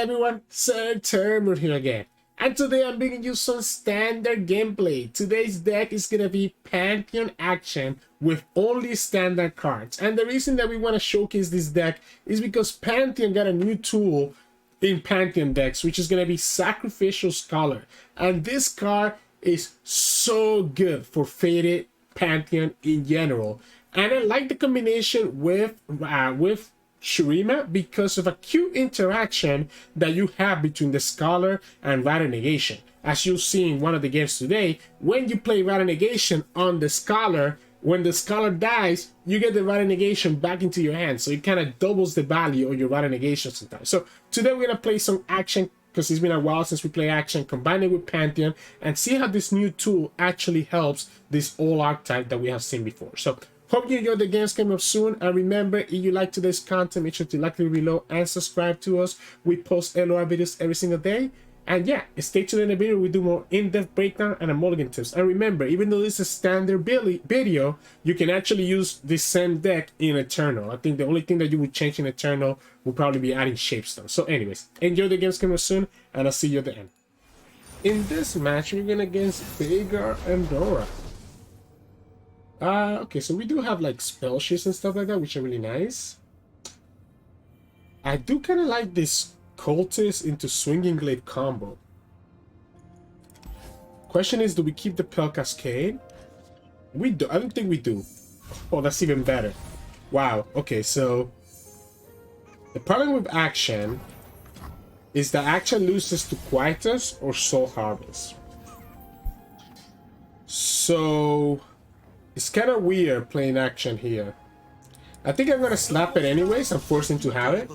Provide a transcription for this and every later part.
everyone, Sirturmund here again, and today I'm bringing you some standard gameplay. Today's deck is gonna be Pantheon Akshan with only standard cards, and the reason that we want to showcase this deck is because Pantheon got a new tool in Pantheon decks, which is gonna be Sacrificial Scholar, and this card is so good for faded Pantheon in general, and I like the combination with Shurima because of a cute interaction that you have between the Scholar and Rata Negation. As you'll see in one of the games today, when you play Rata Negation on the Scholar, when the Scholar dies, you get the Rata Negation back into your hand, so it kind of doubles the value of your Rata Negation sometimes. So today we're gonna play some Akshan because it's been a while since we play Akshan, combine it with Pantheon, and see how this new tool actually helps this old archetype that we have seen before. So hope you enjoy the games coming up soon, and remember, if you like today's content, make sure to like it below and subscribe to us. We post LOR videos every single day, and yeah, stay tuned in the video. We do more in-depth breakdown and mulligan tips. And remember, even though this is a standard video, you can actually use this same deck in Eternal. I think the only thing that you would change in Eternal would probably be adding Shapestone. So anyways, enjoy the games coming up soon, and I'll see you at the end. In this match, we're going against Veigar Norra. Okay, so we do have like spell sheets and stuff like that, which are really nice. I do kind of like this cultist into swinging glaive combo. Question is, do we keep the Pell Cascade? We do. I don't think we do. Oh, that's even better. Wow. Okay, so the problem with Akshan is that Akshan loses to Quietus or Soul Harvest. So it's kind of weird playing Akshan here. I think I'm gonna slap it anyways. I'm forced him to have it.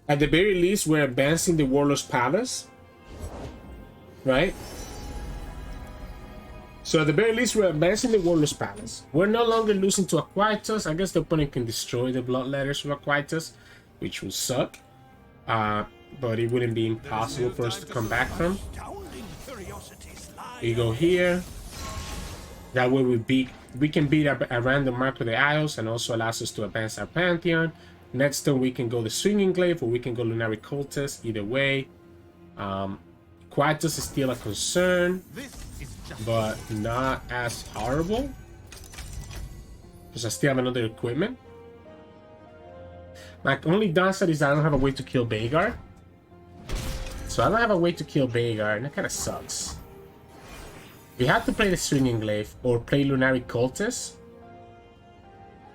At the very least, we're advancing the Warlord's Palace, right? So at the very least, we're advancing the Warlord's Palace. We're no longer losing to a Quietus. I guess the opponent can destroy the Bloodletters from a Quietus, which would suck. But it wouldn't be impossible for us to come back from. We go here. That way we can beat a random mark of the Isles, and also allows us to advance our Pantheon. Next turn we can go the Swinging Glaive, or we can go Lunari Cultist. Either way, Quietus is still a concern, but not as horrible because I still have another equipment. My only downside is I don't have a way to kill Veigar, so I don't have a way to kill Veigar, and that kind of sucks. We have to play the Swinging Glaive or play Lunari Cultist.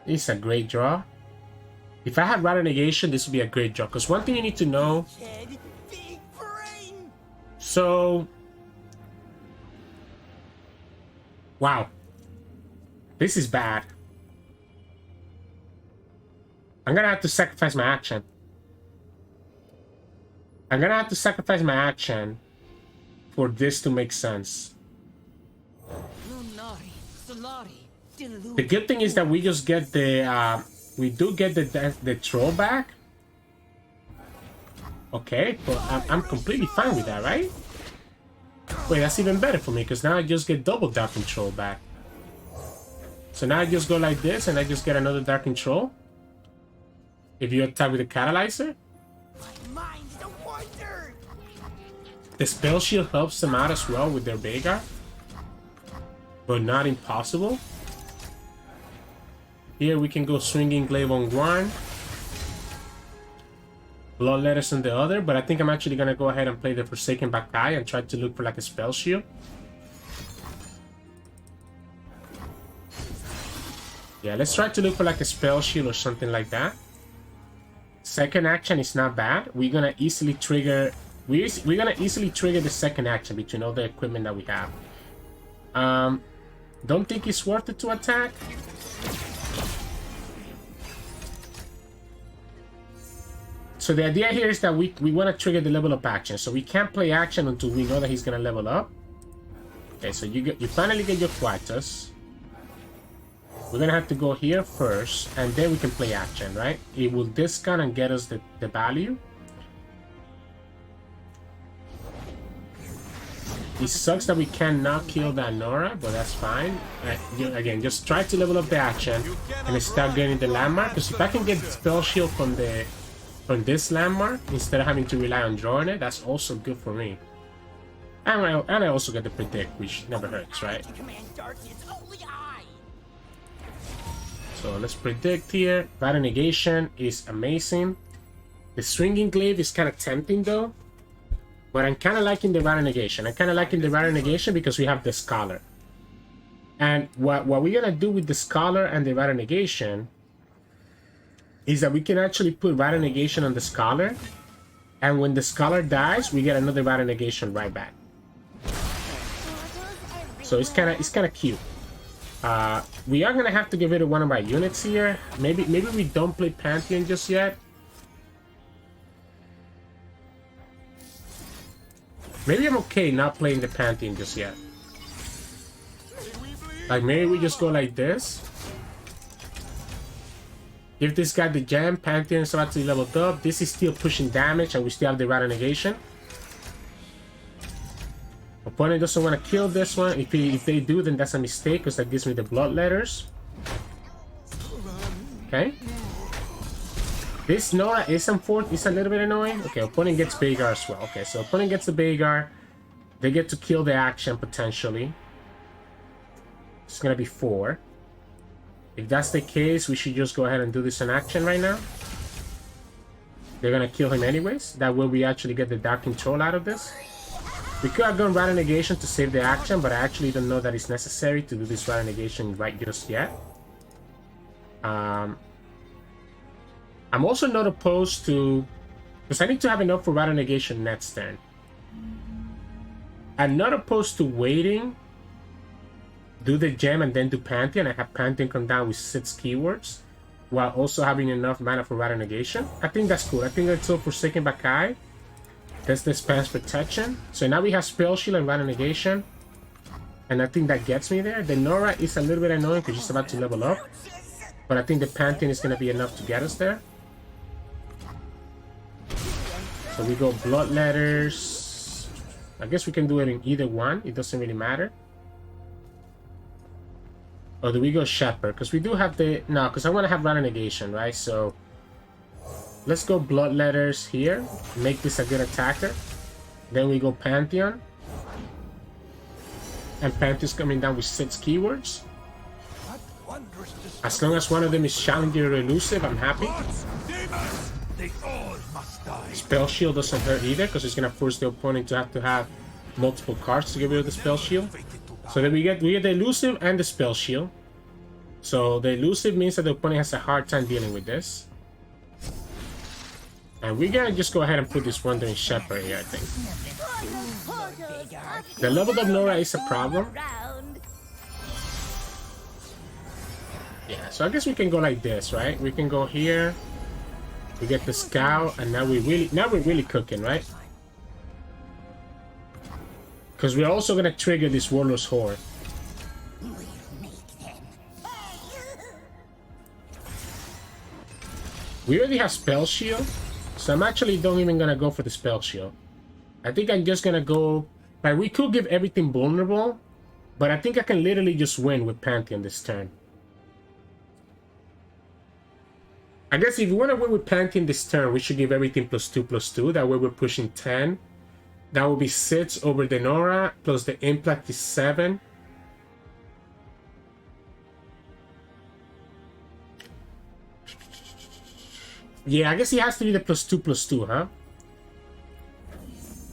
This is a great draw. If I had Rata Negation, this would be a great draw. Because one thing you need to know. So. Wow. This is bad. I'm going to have to sacrifice my Akshan. I'm going to have to sacrifice my Akshan for this to make sense. The good thing is that we just get the we do get the troll back. Okay, but I'm completely fine with that, right? Wait, that's even better for me because now I just get double Dark Control back. So now I just go like this and I just get another Dark Control if you attack with a Catalyzer. The Spell Shield helps them out as well with their Veigar, but not impossible. Here we can go Swinging Glaive on one, Bloodletters on the other, but I think I'm actually gonna go ahead and play the Forsaken Bakai and try to look for like a Spell Shield. Yeah, let's try to look for like a Spell Shield or something like that. Second action is not bad. We're gonna easily trigger. We're gonna easily trigger the second action between all the equipment that we have. Don't think it's worth it to attack. So the idea here is that we want to trigger the level up action. So we can't play Akshan until we know that he's going to level up. Okay, so you finally get your Quietus. We're going to have to go here first, and then we can play Akshan, right? It will discount and get us the value. It sucks that we cannot kill that Norra, but that's fine. Again, just try to level up the Akshan and start getting the landmark. Because if I can get the Spell Shield from the on this landmark instead of having to rely on drawing it. That's also good for me. And I also get the predict, which never hurts, right? So let's predict here. Battle negation is amazing. The swinging glaive is kind of tempting though. But I'm kind of liking the battle negation. I'm kind of liking the battle negation because we have the scholar. And what we're going to do with the scholar and the battle negation is that we can actually put battle negation on the scholar. And when the scholar dies, we get another battle negation right back. So it's kind of cute. We are gonna have to get rid of one of our units here. Maybe we don't play Pantheon just yet. Maybe I'm okay not playing the Pantheon just yet. Like maybe we just go like this. Give this guy the gem. Pantheon is about to be leveled up. This is still pushing damage, and we still have the Rattle Negation. Opponent doesn't want to kill this one. If they do, then that's a mistake, because that gives me the blood letters. Okay. This Nora is a little bit annoying. Okay, opponent gets Veigar as well. Okay, so opponent gets the Veigar. They get to kill the Akshan potentially. It's gonna be 4. If that's the case, we should just go ahead and do this in action right now. They're gonna kill him anyways. That way we actually get the Dark Control out of this. We could have done Rattle Negation to save the Akshan, but I actually don't know that it's necessary to do this Rattle Negation right just yet. I'm also not opposed to... because I need to have enough for Rattle Negation next turn. I'm not opposed to waiting, do the gem and then do Pantheon. I have Pantheon come down with 6 keywords while also having enough mana for Rattle Negation. I think that's cool. I think that's all Forsaken Bakai. That's the Spans Protection. So now we have Spell Shield and Rattle Negation. And I think that gets me there. The Nora is a little bit annoying because she's about to level up. But I think the Pantheon is going to be enough to get us there. So we go Blood Letters. I guess we can do it in either one. It doesn't really matter. Or do we go Shepherd? Because we do have the... no, because I want to have Rattle Negation, right? So let's go Blood Letters here. Make this a good attacker. Then we go Pantheon. And Pantheon's coming down with 6 keywords. As long as one of them is Challenger or Elusive, I'm happy. Spell Shield doesn't hurt either, because it's going to force the opponent to have multiple cards to get rid of the Spell Shield. So then we get the Elusive and the Spell Shield. So the Elusive means that the opponent has a hard time dealing with this. And we're going to just go ahead and put this Wandering Shepherd here, I think. The leveled up Nora is a problem. Yeah, so I guess we can go like this, right? We can go here. We get the Scout, and now we're really cooking, right? Because we're also gonna trigger this Warlord's Horde. We already have Spell Shield, so I'm actually don't even gonna go for the Spell Shield. I think I'm just gonna go... like, we could give everything vulnerable, but I think I can literally just win with Pantheon this turn. I guess if you want to win with Pantheon this turn, we should give everything +2/+2. That way we're pushing 10. That will be 6 over the Nora, plus the Impact is 7. Yeah, I guess it has to be the +2/+2, huh?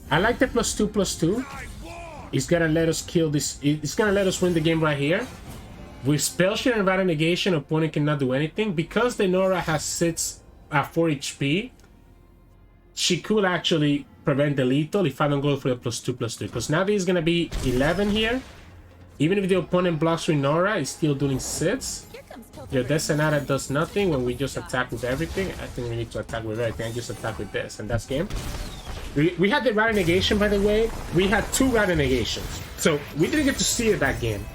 I like the +2/+2. It's gonna let us kill this. It's gonna let us win the game right here. With Spell Shield and Rattle Negation, opponent cannot do anything. Because the Nora has 4 HP, she could actually prevent the lethal if I don't go for the +2/+2. Because now there's going to be 11 here. Even if the opponent blocks with Nora, it's still doing 6. Your Desenata does nothing when we just attack with everything. I think we need to attack with everything and just attack with this. And that's game. We had the Rattle Negation, by the way. We had 2 Rattle Negations. So we didn't get to see it that game.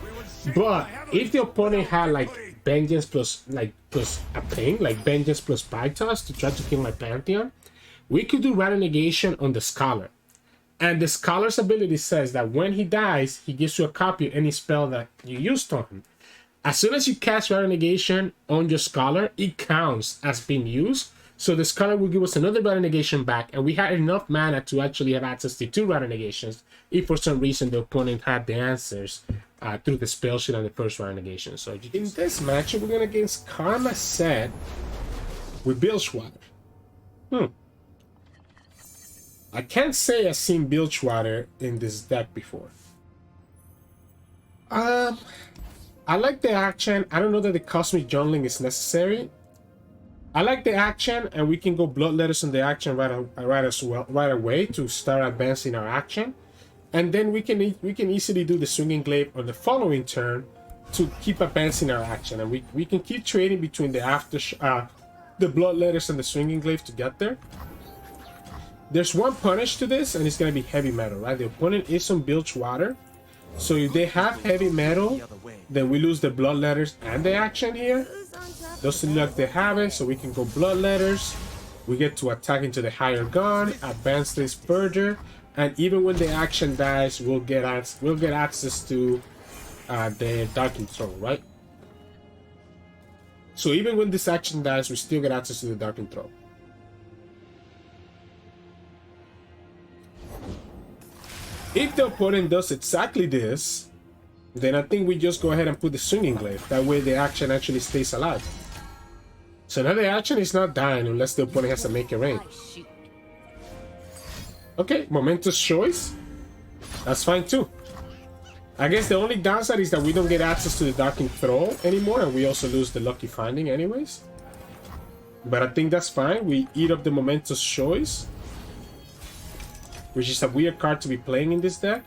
But if the opponent had like Vengeance plus a ping, like Vengeance plus Pythos to try to kill my Pantheon, we could do Rattle Negation on the Scholar. And the Scholar's ability says that when he dies, he gives you a copy of any spell that you used on him. As soon as you cast Rattle Negation on your Scholar, it counts as being used. So the Scholar will give us another Rider Negation back, and we had enough mana to actually have access to 2 Rider Negations if for some reason the opponent had the answers through the spell sheet on the first Rider Negation. So in this matchup, we're going against Karma Sett with Bilgewater. I can't say I've seen Bilgewater in this deck before. I like the action. I don't know that the Cosmic Jungling is necessary. I like the action, and we can go Bloodletters on the action right away to start advancing our action, and then we can easily do the Swinging Glaive on the following turn to keep advancing our action, and we can keep trading between the Bloodletters and the Swinging Glaive to get there. There's one punish to this, and it's gonna be heavy metal, right? The opponent is on Bilgewater, so if they have heavy metal, then we lose the Bloodletters and the action here. Doesn't look like they have it, so we can go Bloodletters. We get to attack into the higher gun, advance this further, and even when the action dies, we'll get access to the Dark Throne, right? So even when this action dies, we still get access to the Dark Throne. If the opponent does exactly this, then I think we just go ahead and put the Swinging Glaive. That way the action actually stays alive. So now the action is not dying unless the opponent has to make a rain. Okay, momentous choice. That's fine too. I guess the only downside is that we don't get access to the Darkened Throne anymore, and we also lose the Lucky Finding anyways. But I think that's fine. We eat up the momentous choice, which is a weird card to be playing in this deck.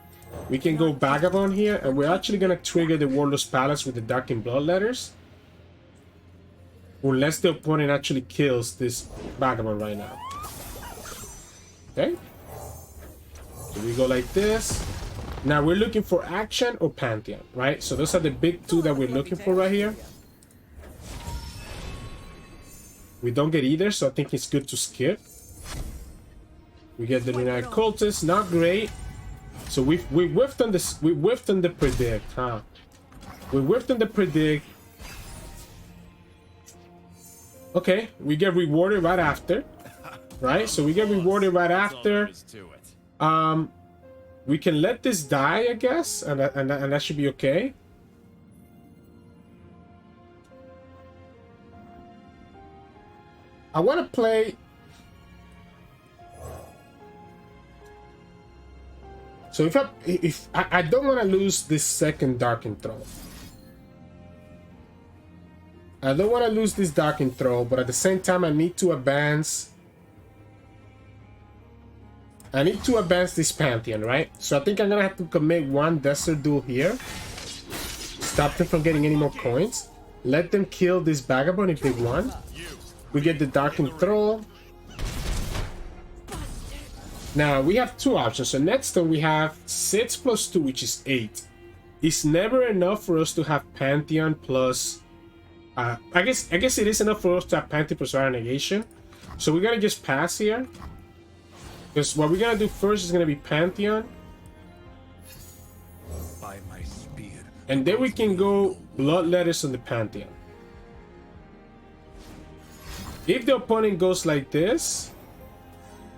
We can go Vagabond here, and we're actually going to trigger the Warlord's Palace with the Darkened Bloodletters. Unless the opponent actually kills this Vagabond right now. Okay. So we go like this. Now we're looking for Akshan or Pantheon, right? So those are the big two that we're looking for right here. We don't get either, so I think it's good to skip. We get the Lunar Cultist, not great. So we whiffed on this. We whiffed on the predict, huh? We whiffed on the predict. Okay, we get rewarded right after, right? So we get rewarded right after. We can let this die, I guess, and that should be okay. I want to play. So if I don't want to lose this second Darkened Throne. I don't want to lose this Darkened Throne, but at the same time I need to advance. I need to advance this Pantheon, right? So I think I'm gonna have to commit one Desert Duel here. Stop them from getting any more coins. Let them kill this Vagabond if they want. We get the Darkened Throne. Now we have two options. So next turn we have 6 plus 2, which is 8. It's never enough for us to have Pantheon plus. I guess it is enough for us to have Pantheon plus Rider Negation. So we're gonna just pass here. Because what we're gonna do first is gonna be Pantheon. By my spear. And then we can go Bloodletters on the Pantheon. If the opponent goes like this,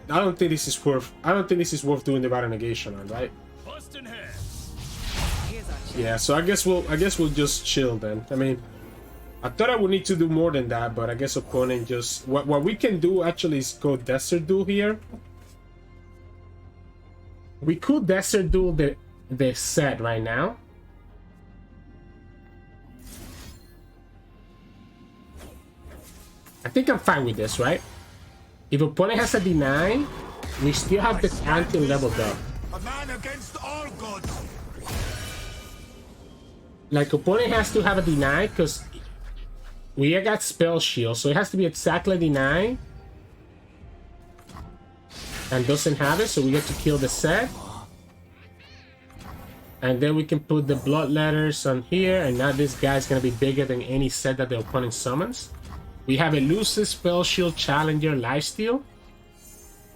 I don't think this is worth doing the Rider Negation on, right? Yeah, so I guess we'll just chill then. I mean, I thought I would need to do more than that, but I guess opponent just what we can do actually is go Desert Duel here. We could Desert Duel the Sett right now. I think I'm fine with this, right? If opponent has a deny, we still have the Pantheon leveled up. A man against all gods. Like opponent has to have a deny because we got spell shield, so it has to be exactly deny. And doesn't have it, so we get to kill the Sett. And then we can put the Bloodletters on here, and now this guy's gonna be bigger than any Sett that the opponent summons. We have Elusive, Spell Shield, Challenger, Lifesteal.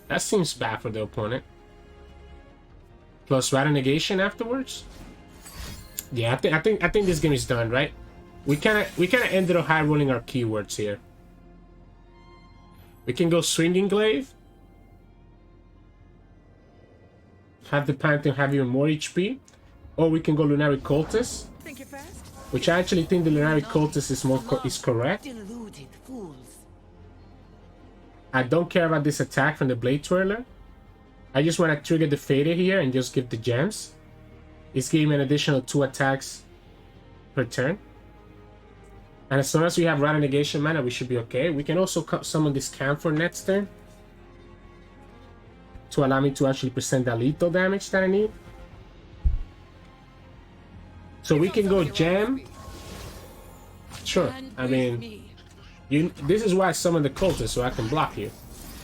That seems bad for the opponent. Plus Rider Negation afterwards. Yeah, I think this game is done, right? We kinda ended up high rolling our keywords here. We can go Swinging Glaive. Have the Pantheon have even more HP. Or we can go Lunari Cultist. Which I actually think the Lunari Cultist is correct. I don't care about this attack from the Blade Twirler. I just want to trigger the Faded here and just give the gems. It's giving me an additional 2 attacks per turn. And as long as we have Rata Negation mana, we should be okay. We can also summon this Camphor next turn to allow me to actually present that lethal damage that I need. So we can go Gem. Sure, I mean, this is why I summon the Cultist, so I can block you.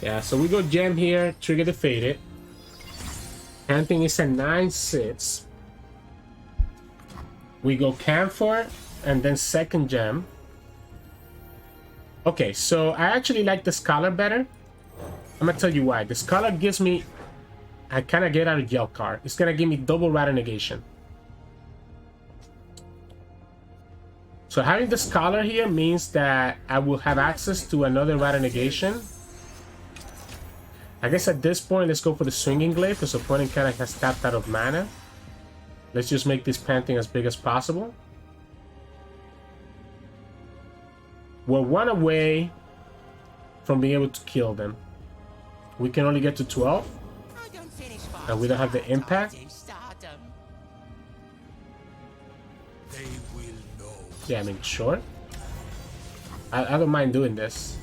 Yeah, so we go Gem here, trigger the Faded. Pantheon is at 9/6. We go Camphor, and then second Gem. Okay, so I actually like the Scholar better. I'm gonna tell you why. The Scholar gives me... I kind of get out of Yell card. It's gonna give me double Rata Negation. So having the Scholar here means that I will have access to another Rata Negation. I guess at this point, let's go for the Swinging Glaive, because the opponent kind of has tapped out of mana. Let's just make this Pantheon as big as possible. We're 1 away from being able to kill them. We can only get to 12. And we don't have the impact. Yeah, I mean, sure. I don't mind doing this.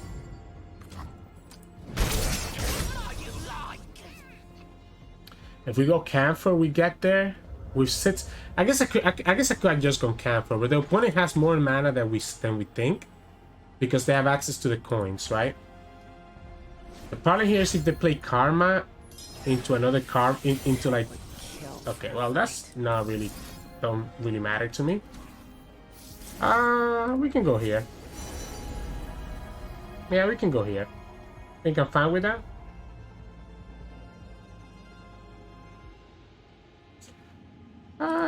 If we go Camphor, we get there. We've Sett. I guess I could have just gone Camphor, but the opponent has more mana than we think, because they have access to the coins, right? The problem here is if they play Karma into another card, into like... Okay, well, that's not really... Don't really matter to me. We can go here. Yeah, we can go here. Think I'm fine with that?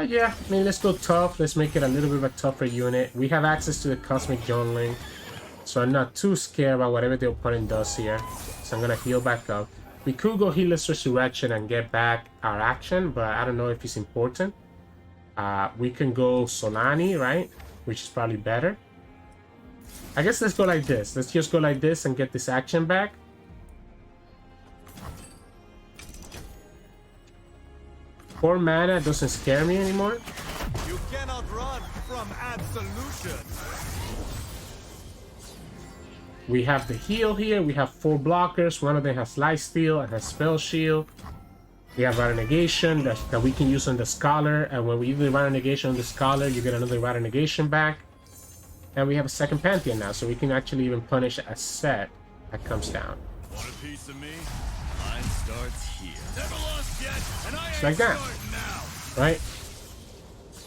Yeah, I mean, let's go tough. Let's make it a little bit of a tougher unit. We have access to the Cosmic Journaling, so I'm not too scared about whatever the opponent does here. So I'm gonna heal back up. We could go Healer's Resurrection and get back our action, but I don't know if it's important. We can go Solani, right? Which is probably better. I guess let's go like this. Let's just go like this and get this action back. Poor mana doesn't scare me anymore. You cannot run from absolution. We have the heal here. We have 4 blockers. One of them has Lifesteal and has Spell Shield. We have Rata Negation that we can use on the Scholar. And when we use the Rata Negation on the Scholar, you get another Rata Negation back. And we have a second Pantheon now, so we can actually even punish a Sett that comes down. Want a piece of me? Mine starts here. Never lost yet, and I Just like that, right?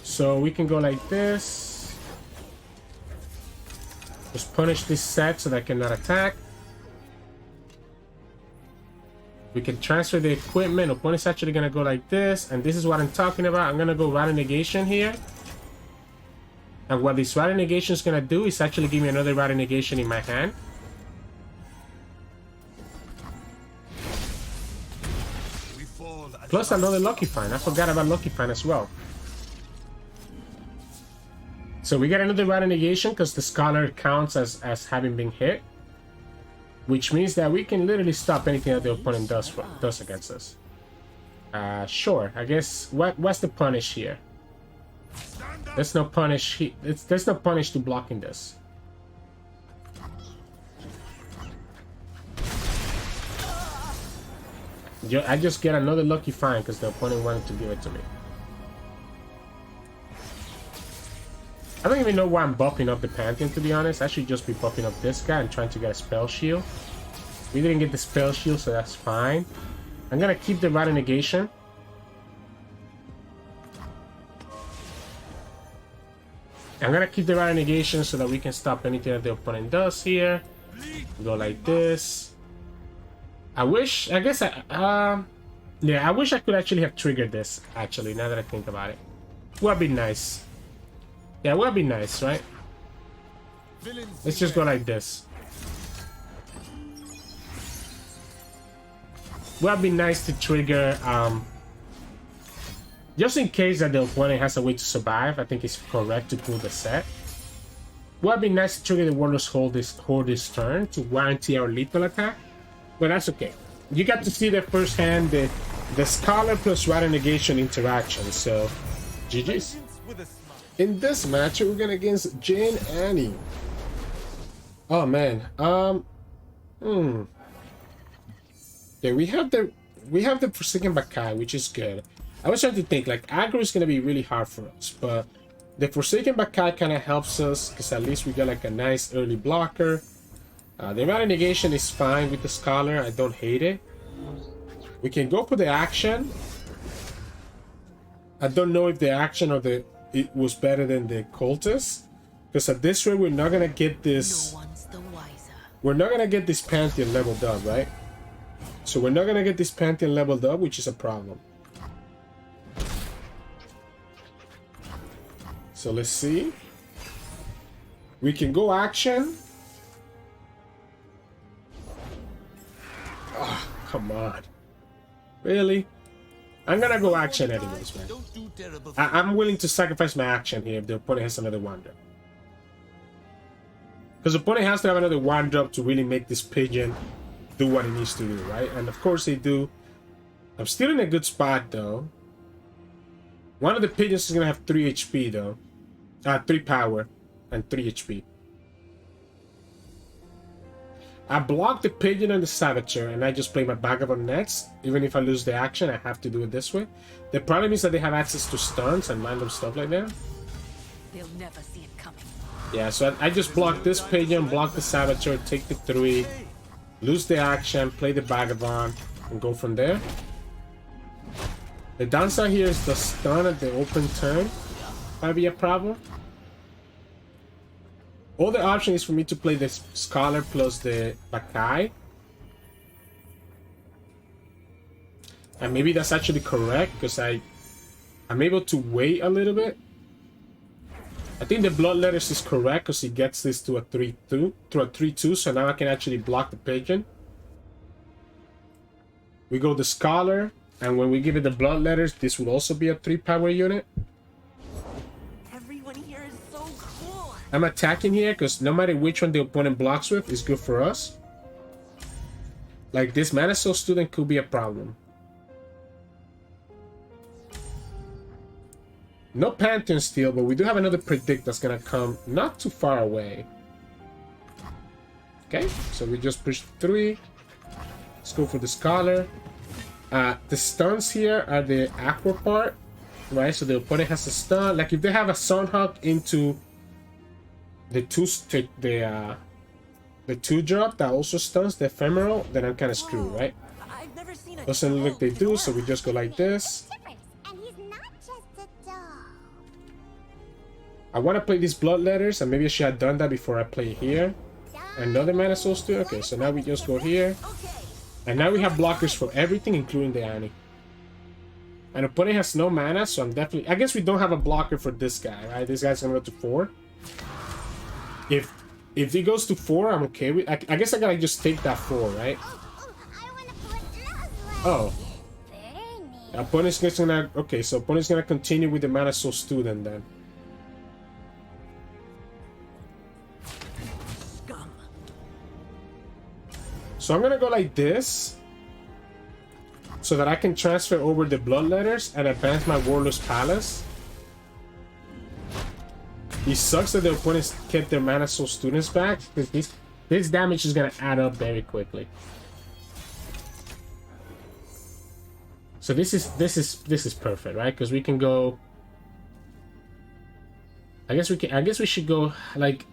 So we can go like this. Just punish this Sett so that I cannot attack. We can transfer the equipment. Opponent's actually gonna go like this, and this is what I'm talking about. I'm gonna go Rata Negation here. And what this Rata Negation is gonna do is actually give me another Rata Negation in my hand. Plus another Lucky Find. I forgot about Lucky Find as well. So we get another Rata Negation because the Scholar counts as having been hit. Which means that we can literally stop anything that the opponent does against us. Sure. I guess what's the punish here? There's no punish. There's no punish to blocking this. I just get another Lucky Find because the opponent wanted to give it to me. I don't even know why I'm buffing up the Pantheon, to be honest. I should just be buffing up this guy and trying to get a Spell Shield. We didn't get the Spell Shield, so that's fine. I'm gonna keep the Rata Negation. I'm gonna keep the Rata Negation so that we can stop anything that the opponent does here. Go like this. I wish I wish I could actually have triggered this, actually, now that I think about it. Would be nice. Yeah, it would be nice, right? Let's just go like this. would have been nice to trigger, just in case that the opponent has a way to survive. I think it's correct to pull the Sett. Would have been nice to trigger the Warlord's Hold this turn to guarantee our lethal attack, but that's okay. You got to see the first hand, the Scholar plus Rider Negation interaction, so GG's. In this match, we're going against Jhin Annie. Oh man, okay, we have the Forsaken Bakai, which is good. I was trying to think, like, aggro is gonna be really hard for us, but the Forsaken Bakai kind of helps us because at least we got like a nice early blocker. The amount of negation is fine with the Scholar. I don't hate it. We can go for the action. I don't know if the action or it was better than the Cultist, because at this rate we're not gonna get this. No one's the wiser. We're not gonna get this Pantheon leveled up, right? So we're not gonna get this Pantheon leveled up, which is a problem. So let's see. We can go action. Oh, come on. Really? I'm gonna go action anyways, man. I'm willing to sacrifice my action here if the opponent has another one-drop. Because the opponent has to have another one-drop to really make this pigeon do what it needs to do, right? And of course they do. I'm still in a good spot, though. One of the pigeons is gonna have 3 HP, though. 3 power and 3 HP. I block the pigeon and the Savager, and I just play my Vagabond next. Even if I lose the action, I have to do it this way. The problem is that they have access to stuns and random stuff like that. They'll never see it coming. Yeah, so I just block this pigeon, block the Savager, take the 3, lose the action, play the Vagabond, and go from there. The downside here is the stun at the open turn might be a problem. Other option is for me to play the Scholar plus the Bakai. And maybe that's actually correct because I'm able to wait a little bit. I think the Bloodletters is correct because he gets this to a 3-2, so now I can actually block the pigeon. We go the Scholar, and when we give it the Bloodletters, this will also be a 3 power unit. Everyone here is so cool. I'm attacking here because no matter which one the opponent blocks with is good for us. Like this Mana Soul Student could be a problem. No Pantheon Steel, but we do have another Predict that's gonna come not too far away. Okay, so we just push 3. Let's go for the Scholar. The stuns here are the aqua part, right? So the opponent has a stun. Like if they have a Sunhawk into the 2-drop that also stuns the ephemeral, then I'm kind of screwed, right? I've never seen a Doesn't look like they do, so we just go like this. And he's not just a dog. I want to play these Bloodletters, and maybe I should have done that before I play here. Another Mana Soul Student. Okay, so now we just go here. And now we have blockers for everything, including the Annie. And opponent has no mana, so I'm definitely... I guess we don't have a blocker for this guy, right? This guy's gonna go to 4. If he goes to 4, I'm okay with... I guess I gotta just take that 4, right? Oh. Opponent's gonna... Okay, so opponent's gonna continue with the Mana Soul Student then. So I'm gonna go like this, so that I can transfer over the Bloodletters and advance my Warlord's Palace. It sucks that the opponents kept their Mana Soul Students back, because this damage is gonna add up very quickly. So this is perfect, right? Because we can go. I guess we should go like.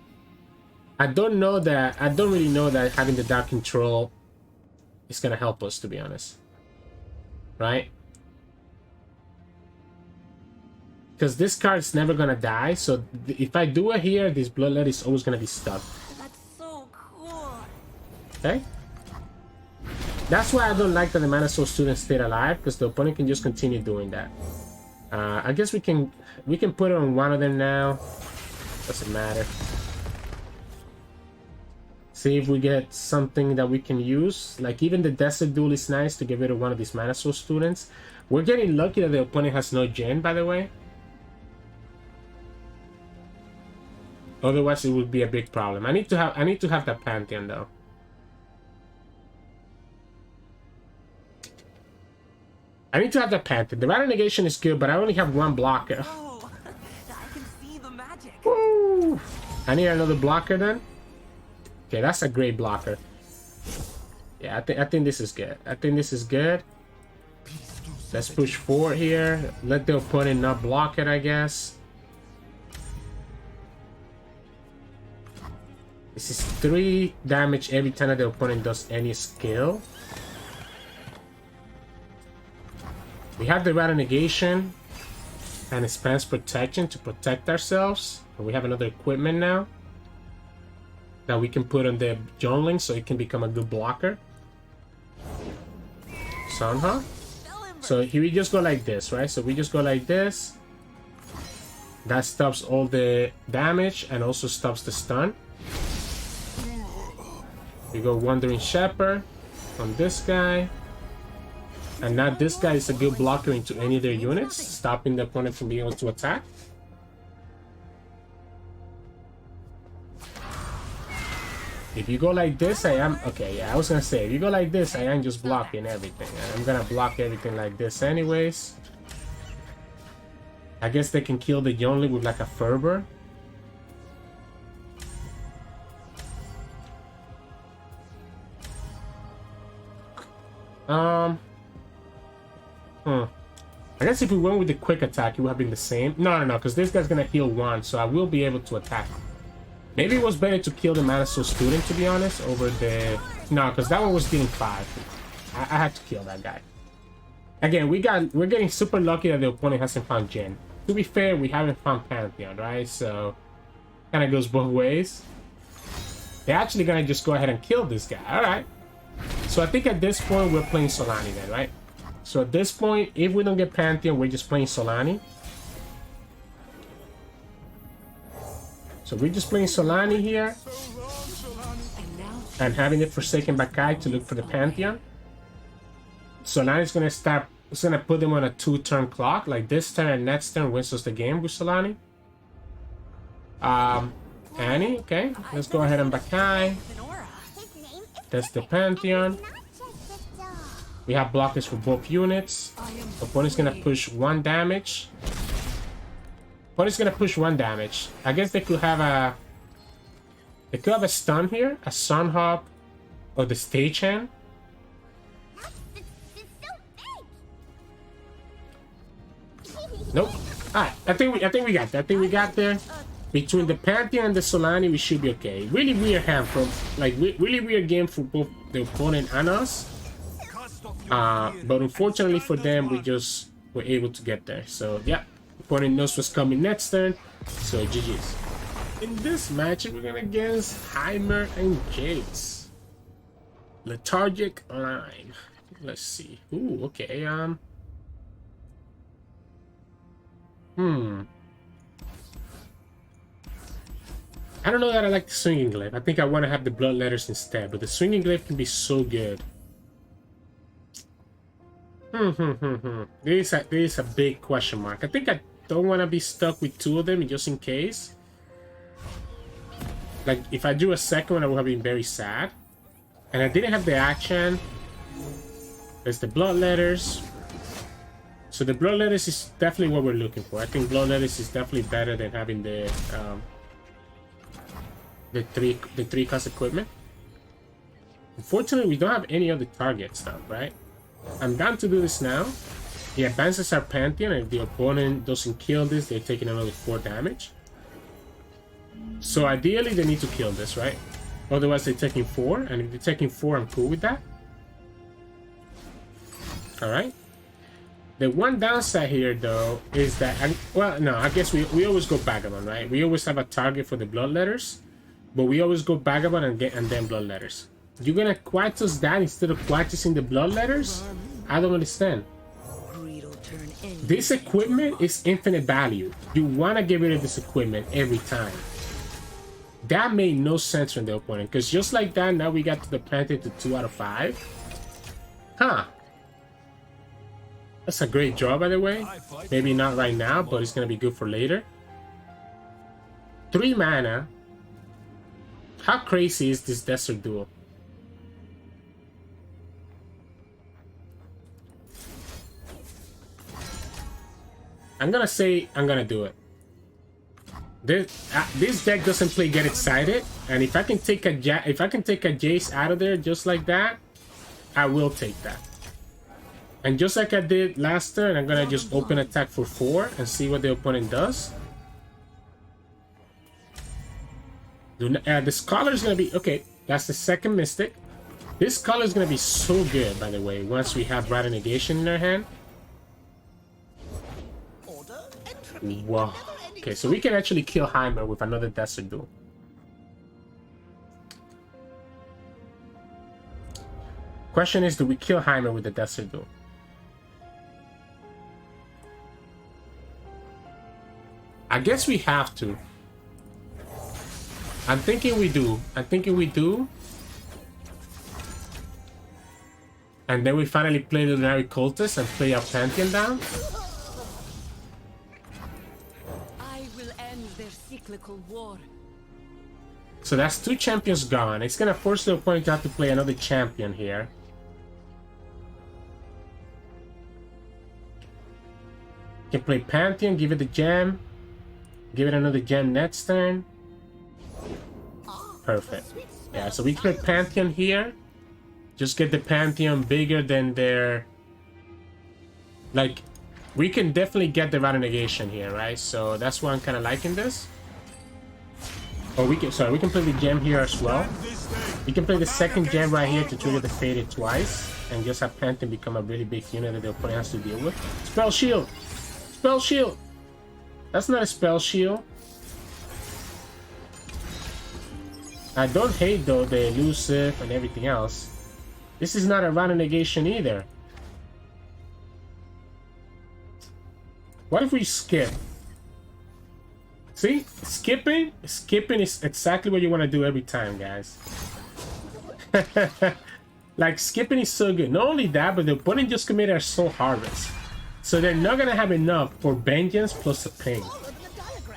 I don't really know that having the Dark Control is gonna help us, to be honest. Right? Because this card is never gonna die, so if I do it here, this Bloodlet is always gonna be stuck. That's so cool. Okay? That's why I don't like that the Mana Soul Student stayed alive, because the opponent can just continue doing that. I guess we can put it on one of them now. Doesn't matter. See if we get something that we can use. Like even the Desert Duel is nice to get rid of one of these Mana Soul students. We're getting lucky that the opponent has no Jhin, by the way. Otherwise, it would be a big problem. I need to have that Pantheon though. I need to have that Pantheon. The Rattle Negation is good, but I only have one blocker. Oh, I can see the magic. Woo! I need another blocker then. Okay, that's a great blocker. Yeah, I think this is good. I think this is good. Let's push forward here. Let the opponent not block it, I guess. This is 3 damage every time that the opponent does any skill. We have the Rattle Negation and expands protection to protect ourselves. And we have another equipment now that we can put on the Jungling so it can become a good blocker. Somehow. So here we just go like this, right? So we just go like this. That stops all the damage and also stops the stun. We go Wandering Shepherd on this guy. And now this guy is a good blocker into any of their units, stopping the opponent from being able to attack. If you go like this, I am... Okay, yeah, I was gonna say, if you go like this, I am just blocking everything. I'm gonna block everything like this anyways. I guess they can kill the Yonli with like a Fervor. I guess if we went with the quick attack, it would have been the same. No, because this guy's gonna heal 1, so I will be able to attack him. Maybe it was better to kill the Mana Soul student, to be honest, over the... No, because that one was dealing 5. I had to kill that guy. Again, we're getting super lucky that the opponent hasn't found Jhin. To be fair, we haven't found Pantheon, right? So, kind of goes both ways. They're actually gonna just go ahead and kill this guy. Alright. So I think at this point, we're playing Solani then, right? So at this point, if we don't get Pantheon, we're just playing Solani. So we're just playing Solani here. And having the Forsaken Bakai to look for the Pantheon. Solani's gonna start... It's gonna put them on a 2-turn clock. Like this turn and next turn wins us the game with Solani. Annie, okay. Let's go ahead and Bakai. That's the Pantheon. We have blockers for both units. Opponent's gonna push 1 damage. Opponent's gonna push 1 damage. I guess they could have a... They could have a stun here. A Sunhawk. Or the Stagehand. Nope. Alright, I think we got that. I think we got there. Between the Pantheon and the Solani, we should be okay. Really weird hand from... Like, really weird game for both the opponent and us. But unfortunately for them, we just were able to get there. So, yeah. Opponent knows what's coming next turn. So, GG's. In this match, we're going against Heimerdinger Jayce. Lethargic Line. Let's see. Ooh, okay. I don't know that I like the Swinging Glaive. I think I want to have the Blood Letters instead. But the Swinging Glaive can be so good. There is a big question mark. I think I don't want to be stuck with 2 of them just in case. Like, if I do a second one, I would have been very sad. And I didn't have the Akshan. There's the Blood Letters. So the Blood Letters is definitely what we're looking for. I think Blood Letters is definitely better than having the 3-cost equipment. Unfortunately, we don't have any other target stuff, right? I'm down to do this now. He advances our Pantheon, and if the opponent doesn't kill this, they're taking another 4 damage. So ideally, they need to kill this, right? Otherwise, they're taking 4, and if they're taking 4, I'm cool with that. Alright. The one downside here, though, is that... well, no, I guess we always go Vagabond, right? We always have a target for the Blood Letters, but we always go Vagabond and then Blood Letters. You're gonna Quatus that instead of Quatusing the Blood Letters? I don't understand. This equipment is infinite value. You wanna get rid of this equipment every time. that made no sense from the opponent, because just like that, now we got to the Pantheon to 2 out of 5. Huh. That's a great draw, by the way. Maybe not right now, but it's going to be good for later. 3 mana. How crazy is this Desert Duel? I'm going to say I'm going to do it. This deck doesn't play Get Excited, and if I can take a Jayce out of there just like that, I will take that. And just like I did last turn, I'm gonna just open attack for 4 and see what the opponent does. The Scholar is gonna be okay. That's the second Mystic. This Scholar is gonna be so good, by the way. Once we have Rider Negation in our hand. Wow. Okay, so we can actually kill Heimer with another Desert Duel. Question is, do we kill Heimer with the Desert Duel? I guess we have to. I'm thinking we do. And then we finally play the Luminary Cultist and play our Pantheon down. War. So that's 2 champions gone. It's gonna force the opponent to have to play another champion here. Can play Pantheon, give it the gem, give it another gem next turn. Perfect. Yeah, so we play Pantheon here. Just get the Pantheon bigger than their... Like, we can definitely get the Rider Negation here, right? So that's why I'm kind of liking this. Oh, we can play the gem here as well. We can play the second gem right here to trigger the Faded twice, and just have Pantheon become a really big unit that the opponent has to deal with. Spell Shield! Spell Shield! That's not a Spell Shield. I don't hate, though, the Elusive and everything else. This is not a Rider Negation either. What if we skip? See? Skipping is exactly what you want to do every time, guys. Like, skipping is so good. Not only that, but the opponent just committed a Soul Harvest. So they're not going to have enough for Vengeance plus a Ping.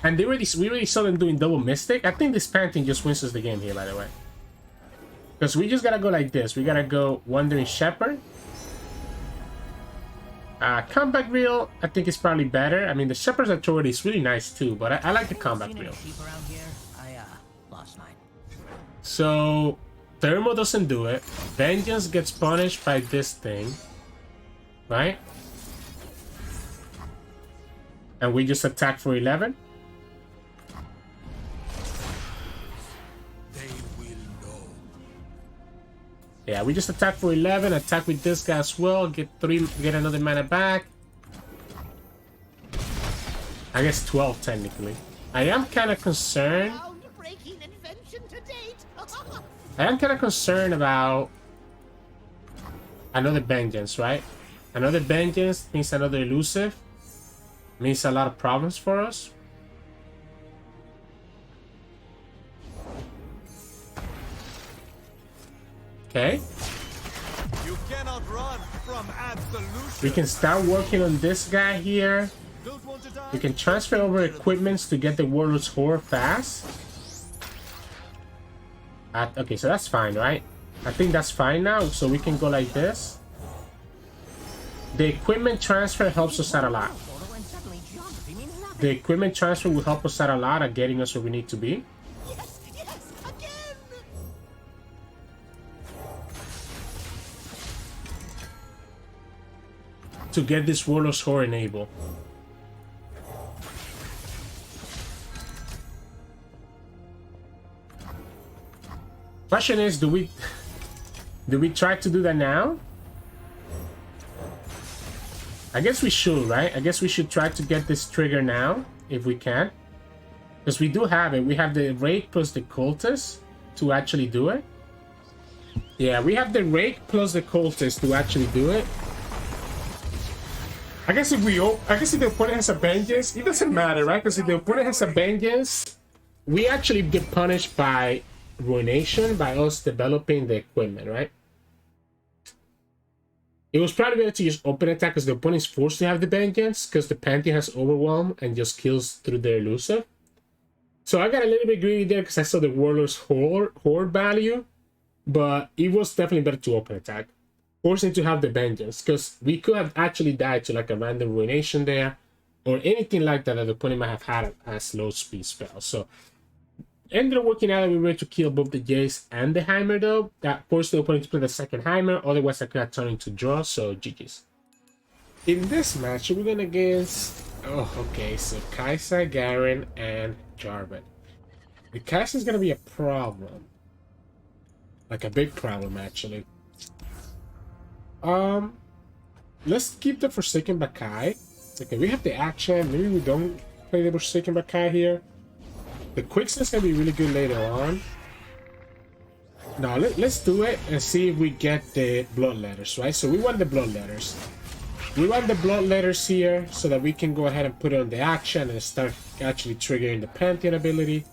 And we already saw them doing double Mystic. I think this Pantheon just wins us the game here, by the way. Because we just got to go like this. We got to go Wandering Shepherd. Combat Reel, I think is probably better. I mean, the Shepherd's Authority is really nice too, but I like the Combat Reel. So, Thermo doesn't do it. Vengeance gets punished by this thing. Right? And we just attack for 11. Yeah, we just attack for 11, attack with this guy as well, get another mana back. I guess 12 technically. I am kind of concerned. About another Vengeance, right? Another Vengeance means another Elusive. Means a lot of problems for us. Okay. You cannot run from absolution. We can start working on this guy here. We can transfer over equipments to get the Warlord's Horror fast. Okay, so that's fine, right? I think that's fine now, so we can go like this. The equipment transfer helps us out a lot. The equipment transfer will help us out a lot at getting us where we need to be. To get this Warlord's Horror enabled. Question is, do we try to do that now? I guess we should, right? I guess we should try to get this trigger now, if we can. Because we do have it. We have the Rake plus the Cultist to actually do it. Yeah, we have the Rake plus the Cultist to actually do it. I guess if the opponent has a Vengeance, it doesn't matter, right? Because if the opponent has a Vengeance, we actually get punished by ruination by us developing the equipment, right? It was probably better to use open attack because the opponent is forced to have the vengeance because the Pantheon has overwhelm and just kills through their elusive. So I got a little bit greedy there because I saw the Warlord's horde value, but it was definitely better to open attack, forcing to have the vengeance because we could have actually died to like a random ruination there or anything like that that the opponent might have had as low speed spell. So ended up working out that we were able to kill both the Jayce and the Heimer though. That forced the opponent to play the second Heimer, otherwise I could have turned into draw, so GG's. In this match, we're going against... Oh, okay, so Kai'Sa, Garen, and Jarvan. The Kai'Sa is going to be a problem. Like a big problem, actually. Let's keep the Forsaken Bakai. Okay, we have the Akshan. Maybe we don't play the Forsaken Bakai here. The Quicksilver's gonna be really good later on. Now let's do it and see if we get the blood letters, right? So we want the blood letters. We want the blood letters here so that we can go ahead and put it on the Akshan and start actually triggering the Pantheon ability.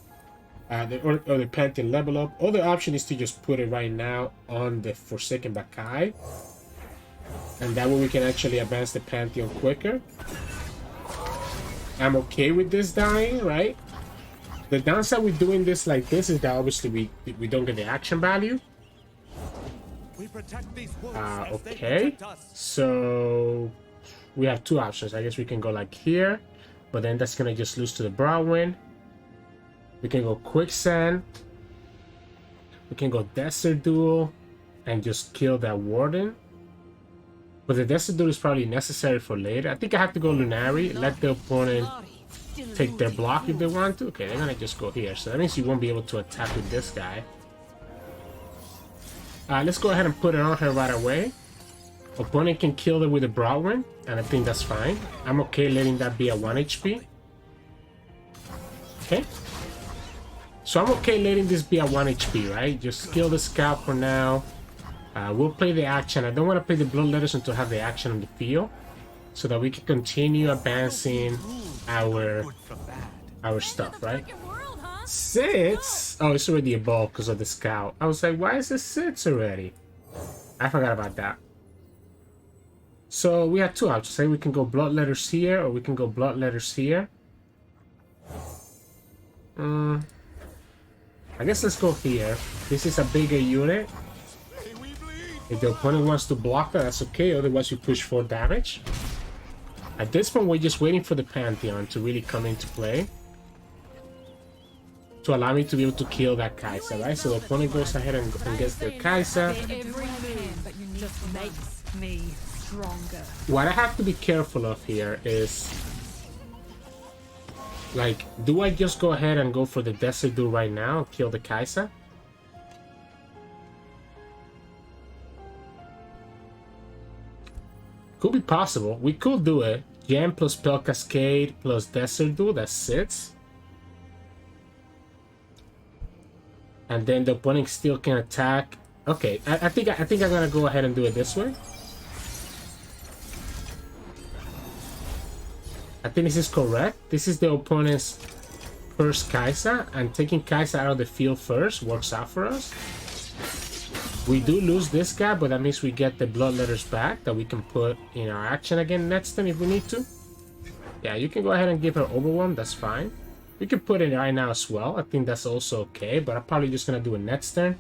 Or the Pantheon level up. Other option is to just put it right now on the Forsaken Bakai. And that way we can actually advance the Pantheon quicker. I'm okay with this dying, right? The downside with doing this like this is that obviously we don't get the action value. Okay, so we have two options. I guess we can go like here, but then that's gonna just lose to the Broadwind. We can go Quicksand. We can go Desert Duel and just kill that Warden. But the Desert Duel is probably necessary for later. I think I have to go Lunari, let the opponent take their block if they want to. Okay, they're gonna just go here. So that means you won't be able to attack with this guy. Let's go ahead and put it on her right away. Opponent can kill her with a Broadwind, and I think that's fine. I'm okay letting that be a 1 HP. Okay. So I'm okay letting this be a 1 HP, right? Just kill the scout for now. We'll play the action. I don't want to play the blood letters until I have the action on the field, so that we can continue advancing our stuff, right? Sits? Oh, it's already evolved because of the scout. I was like, why is it Sits already? I forgot about that. So we have two options. Say we can go blood letters here, or we can go blood letters here. I guess let's go here. This is a bigger unit. If the opponent wants to block that, that's okay. Otherwise, we push 4 damage. At this point, we're just waiting for the Pantheon to really come into play, to allow me to be able to kill that Kai'Sa, right? So the opponent goes ahead and gets their Kai'Sa. What I have to be careful of here is, like, do I just go ahead and go for the Desert Duel right now, kill the Kai'Sa? Could be possible. We could do it. Gem plus Spell Cascade plus Desert Duel, that sits. And then the opponent still can attack. Okay, I think I'm gonna go ahead and do it this way. I think this is correct. This is the opponent's first Kai'Sa, and taking Kai'Sa out of the field first works out for us. We do lose this guy, but that means we get the blood letters back that we can put in our action again next turn if we need to. Yeah, you can go ahead and give her Overwhelm, that's fine. We can put it right now as well. I think that's also okay, but I'm probably just gonna do it next turn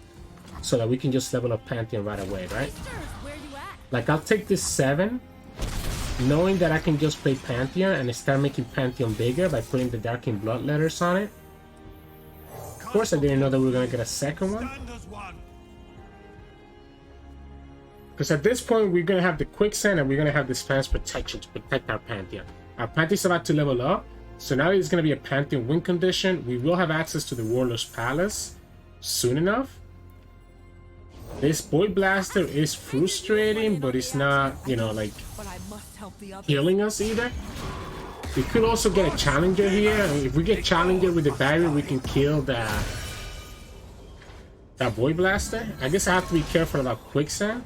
so that we can just level up Pantheon right away, right? Like, I'll take this 7, knowing that I can just play Pantheon and start making Pantheon bigger by putting the Darkin blood letters on it. Of course, I didn't know that we were gonna get a second one. Because at this point, we're going to have the Quicksand and we're going to have this Fence Protection to protect our Pantheon. Our Pantheon's about to level up, so now it's going to be a Pantheon win condition. We will have access to the Warlord's Palace soon enough. This Void Blaster is frustrating, but it's not, you know, like, killing us either. We could also get a Challenger here. If we get Challenger with the barrier, we can kill that Void Blaster. I guess I have to be careful about Quicksand.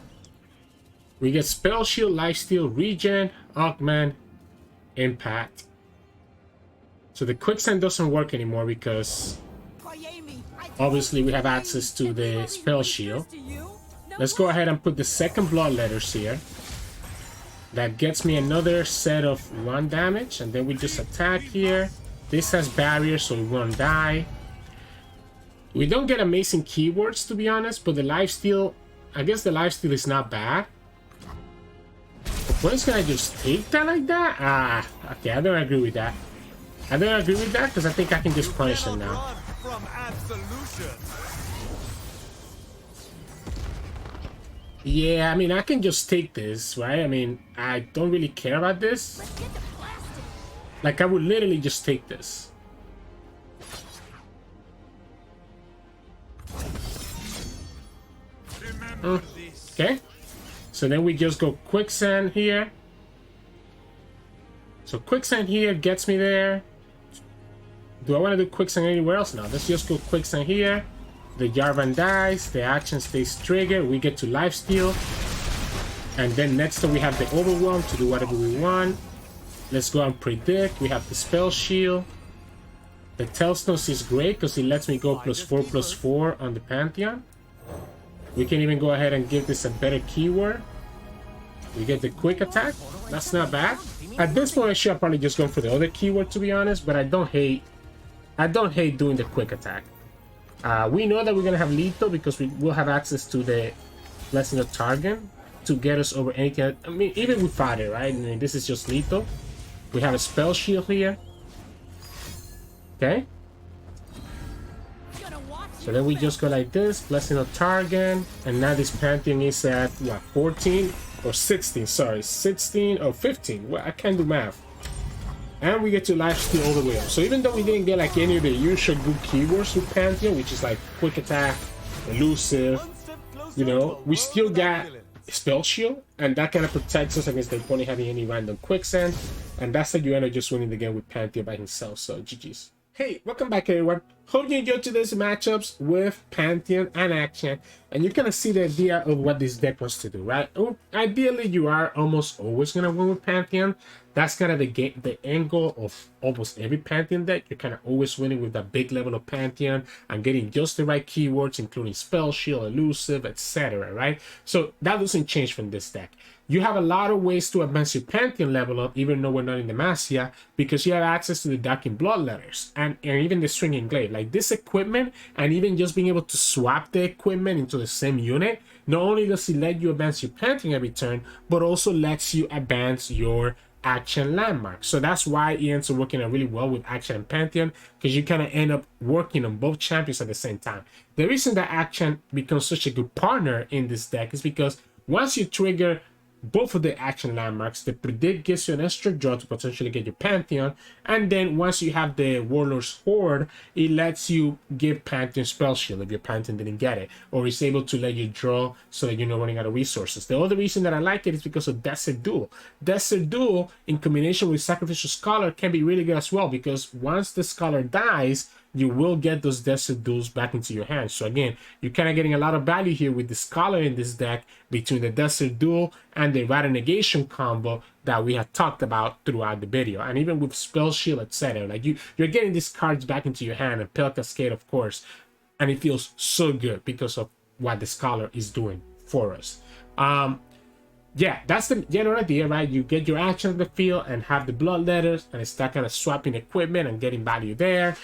We get Spell Shield, Lifesteal, Regen, Augment, Impact. So the Quicksand doesn't work anymore because Obviously, we have access to the spell shield. Let's go ahead and put the second blood letters here. That gets me another set of 1 damage, and then we just attack here. This has barriers, so we won't die. We don't get amazing keywords, to be honest, but the lifesteal, I guess the lifesteal is not bad. Opponent's gonna just take that like that? Ah, okay, I don't agree with that. I don't agree with that because I think I can just punish them now. Yeah, I mean, I can just take this, right? I mean, I don't really care about this. Like, I would literally just take this. Okay. So then we just go quicksand here. So quicksand here gets me there. Do I want to do quicksand anywhere else? No, let's just go quicksand here. The Jarvan dies, the action stays triggered, we get to lifesteal. And then next we have the overwhelm to do whatever we want. Let's go and predict. We have the spell shield. The Tellstones is great because it lets me go +4/+4 on the Pantheon. We can even go ahead and give this a better keyword. We get the quick attack. That's not bad. At this point I should have probably just gone for the other keyword, to be honest, but I don't hate doing the quick attack. We know that we're gonna have lethal because we will have access to the Blessing of Target to get us over anything. I mean, even without it, right? I mean, this is just lethal. We have a spell shield here. Okay. So then we just go like this, Blessing of Target, and now this Pantheon is at what, 14 or 16? Sorry, 16 or 15. Well, I can't do math. And we get to lifesteal all the way up. So even though we didn't get like any of the usual good keywords with Pantheon, which is like quick attack, elusive, you know, we still got spell shield, and that kind of protects us against the opponent having any random quicksand. And that's how you end up just winning the game with Pantheon by himself. So GG's. Hey, welcome back everyone. Hope you enjoyed today's matchups with Pantheon and Akshan, and you kind of see the idea of what this deck wants to do, right? Ideally, you are almost always gonna win with Pantheon. That's kind of the end goal of almost every Pantheon deck. You're kind of always winning with that big level of Pantheon and getting just the right keywords, including spell shield, elusive, etc. Right? So that doesn't change from this deck. You have a lot of ways to advance your Pantheon level up, even though we're not in the mass yet, because you have access to the Dark Blood Letters and even the Stringing Glaive. Like this equipment, and even just being able to swap the equipment into the same unit, not only does it let you advance your Pantheon every turn, but also lets you advance your Akshan landmark. So that's why it ends up working out really well with Akshan and Pantheon, because you kind of end up working on both champions at the same time. The reason that Akshan becomes such a good partner in this deck is because once you trigger both of the action landmarks, the predict gives you an extra draw to potentially get your Pantheon, and then once you have the Warlord's Horde, it lets you give Pantheon spell shield if your Pantheon didn't get it, or it's able to let you draw so that you're not running out of resources. The other reason that I like it is because of Desert Duel. Desert Duel in combination with Sacrificial Scholar can be really good as well, because once the Scholar dies, you will get those Desert Duels back into your hands. So again, you're kind of getting a lot of value here with the Scholar in this deck between the Desert Duel and the Radiant Negation combo that we have talked about throughout the video. And even with Spell Shield, etc. Like you're getting these cards back into your hand, and Pale Cascade, of course. And it feels so good because of what the Scholar is doing for us. Yeah, that's the general idea, right? You get your action on the field and have the blood letters, and start kind of swapping equipment and getting value there,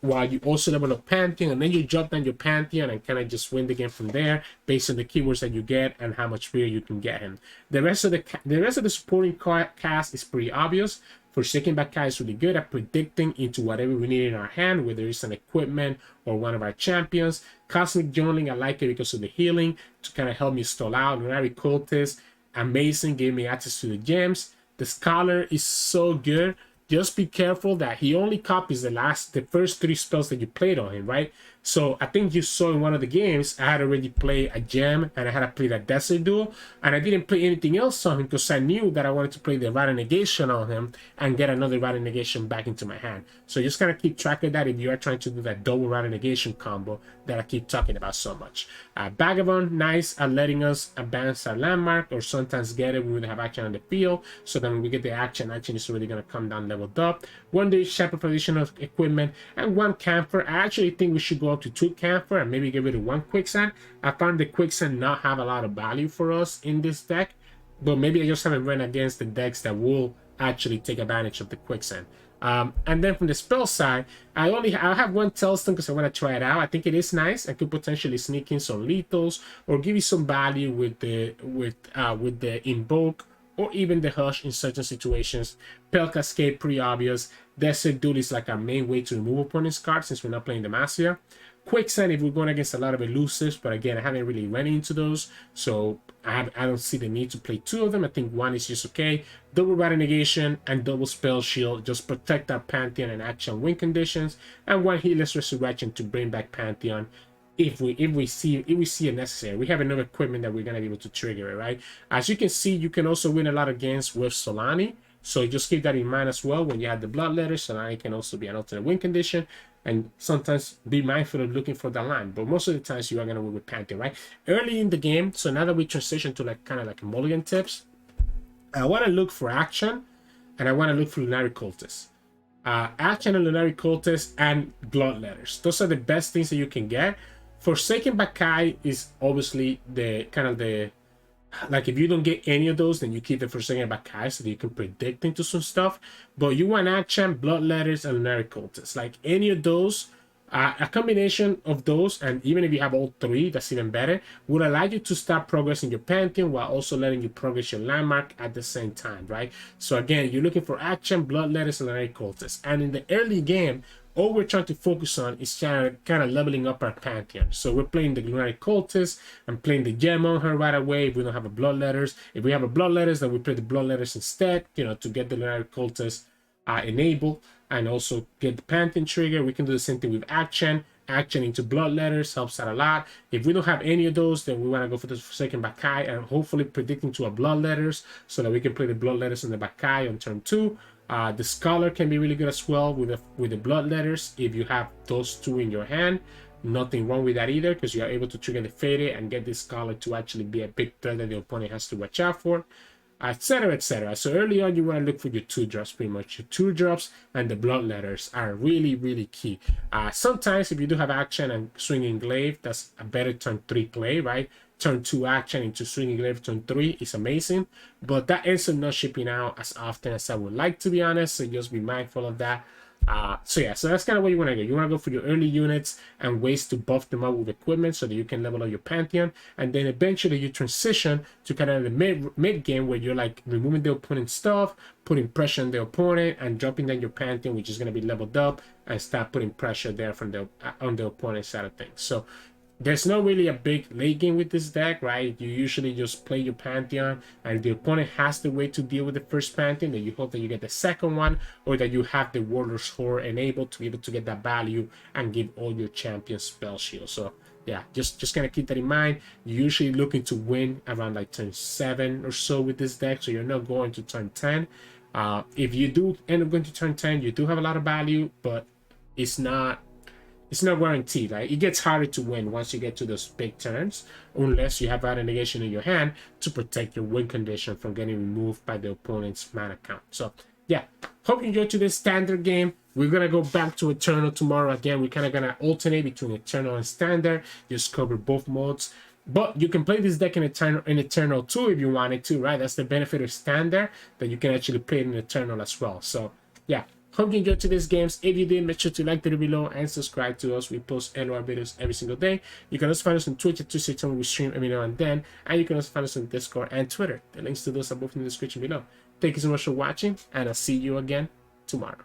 while you also level up Pantheon, and then you jump down your Pantheon and kind of just win the game from there based on the keywords that you get and how much fear you can get him. The rest of the supporting cast is pretty obvious. Forsaken by Kai is really good at predicting into whatever we need in our hand, whether it's an equipment or one of our champions. Cosmic Journaling, I like it because of the healing to kind of help me stall out. Lunari Cultist, amazing, gave me access to the gems. The Scholar is so good. Just be careful that he only copies the first 3 spells that you played on him, right? So I think you saw in one of the games, I had already played a gem and I had to play that Desert Duel, and I didn't play anything else on him because I knew that I wanted to play the Radiant Negation on him and get another Radiant Negation back into my hand. So just kind of keep track of that if you are trying to do that double Radiant Negation combo that I keep talking about so much. Vagabond, nice at letting us advance our landmark, or sometimes get it when we have action on the field. So then when we get the action is really going to come down leveled up. 1 day champion for additional equipment, and 1 camphor. I actually think we should go go up to 2 camphor and maybe get rid of 1 quicksand. I found the quicksand not have a lot of value for us in this deck, but maybe I just haven't run against the decks that will actually take advantage of the quicksand. And then from the spell side, I have 1 Tailstone because I want to try it out. I think it is nice. I could potentially sneak in some lethals or give you some value with the invoke or even the hush in certain situations. Pale Cascade, pretty obvious. Desert Duel is like our main way to remove opponent's cards since we're not playing Demacia. Quicksand if we're going against a lot of elusives, but again, I haven't really run into those, so I don't see the need to play 2 of them. I think 1 is just okay. Double Battle Negation and double Spell Shield just protect our Pantheon and Action win conditions, and 1 Healer's Resurrection to bring back Pantheon if we see it necessary. We have enough equipment that we're gonna be able to trigger it, right? As you can see, you can also win a lot of games with Solani, so just keep that in mind as well. When you have the Bloodletter, Solani can also be an alternate win condition, and sometimes be mindful of looking for the line, but most of the times you are gonna win with Pantheon, right? Early in the game, so now that we transition to like kind of like mulligan tips, I want to look for Action, and I want to look for Lunari Cultist. Action and Lunari Cultist and Bloodletters. Those are the best things that you can get. Forsaken Bakai is obviously the kind of the, like if you don't get any of those, then you keep the Forsaken Bakai so that you can predict into some stuff. But you want Action, Bloodletters, and Lunari Cultist. Like any of those, a combination of those, and even if you have all 3, that's even better, would allow you to start progressing your Pantheon while also letting you progress your landmark at the same time, right? So again, you're looking for Action, Bloodletters, and Lunari Cultist. And in the early game, all we're trying to focus on is kind of leveling up our Pantheon. So we're playing the Lunari Cultist and playing the gem on her right away if we don't have a Bloodletters. If we have a Bloodletters, then we play the Bloodletters instead, you know, to get the Lunari Cultist enabled and also get the Pantheon trigger. We can do the same thing with Action. Action into Bloodletters helps out a lot. If we don't have any of those, then we want to go for the Forsaken Bakai and hopefully predicting to a Bloodletters so that we can play the Bloodletters and the Bakai on turn 2. The Scholar can be really good as well with the Bloodletters if you have those 2 in your hand. Nothing wrong with that either, because you are able to trigger the Fade and get this Scholar to actually be a big threat that the opponent has to watch out for, etc, etc. So early on, you want to look for your 2-drops pretty much. Your 2-drops and the Bloodletters are really, really key. Sometimes if you do have Action and Swinging Glaive, that's a better turn 3 play, right? Turn 2 Action into Swinging Glaive turn 3 is amazing, but that ends up not shipping out as often as I would like, to be honest, so just be mindful of that. So yeah, so that's kind of what you want to go. You want to go for your early units and ways to buff them up with equipment so that you can level up your Pantheon, and then eventually you transition to kind of the mid game where you're like removing the opponent's stuff, putting pressure on the opponent, and dropping down your Pantheon, which is going to be leveled up, and start putting pressure there from the on the opponent's side of things. So there's not really a big late game with this deck, right? You usually just play your Pantheon, and if the opponent has the way to deal with the first Pantheon, then you hope that you get the second one, or that you have the Warlord's Horde enabled to be able to get that value and give all your champions spell shield. So yeah, just kind of keep that in mind. You're usually looking to win around like turn 7 or so with this deck, so you're not going to turn 10. If you do end up going to turn 10, you do have a lot of value, but it's not guaranteed, right? It gets harder to win once you get to those big turns, unless you have Battle Negation in your hand to protect your win condition from getting removed by the opponent's mana count. So yeah, hope you enjoyed today's standard game. We're gonna go back to Eternal tomorrow. Again, we're kind of gonna alternate between Eternal and Standard, just cover both modes. But you can play this deck in Eternal too if you wanted to, right? That's the benefit of Standard, that you can actually play it in Eternal as well. So yeah, hope you enjoyed today's games. If you did, make sure to like the video below and subscribe to us. We post LOR videos every single day. You can also find us on Twitch at Tuesday. We stream every now and then. And you can also find us on Discord and Twitter. The links to those are both in the description below. Thank you so much for watching, and I'll see you again tomorrow.